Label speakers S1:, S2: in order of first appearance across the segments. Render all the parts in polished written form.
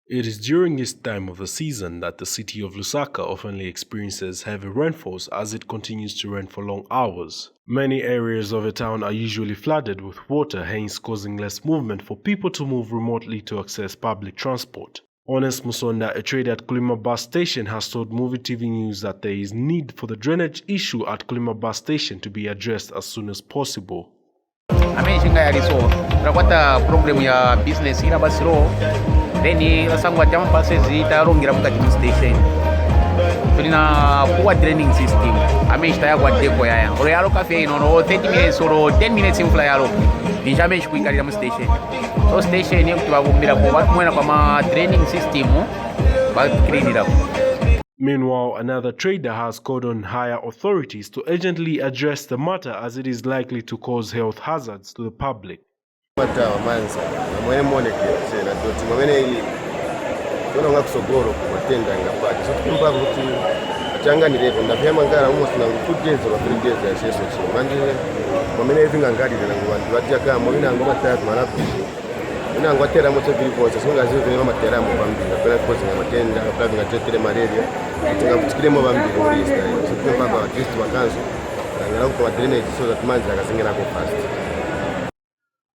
S1: It is during this time of the season that the city of Lusaka often experiences heavy rainfalls as it continues to rain for long hours. Many areas of the town are usually flooded with water, hence causing less movement for people to move remotely to access public transport. Honest Musonda, a trader at Kulima bus station, has told Movie TV News that there is need for the drainage issue at Kulima bus station to be addressed as soon as possible.
S2: Ameshinga yaliso turakwata problem ya business ina basiro then lasangwa jama passes itarungira mukati mu station tulina poor draining system ameshita yakwa deko yaya oro yalo cafe ino no 30 minutes or 10 minutes imfula yalo njame chikuikalira mu station so station yokuti babumbira ko batumwena kwa ma draining system ba clean it up.
S1: Meanwhile, another trader has called on higher authorities to urgently address the matter as it is likely to cause health hazards to the public.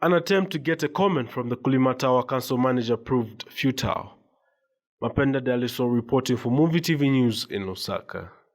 S1: An attempt to get a comment from the Kulima Tower Council manager proved futile. Mapenda Daliso reporting for Movie TV News in Lusaka.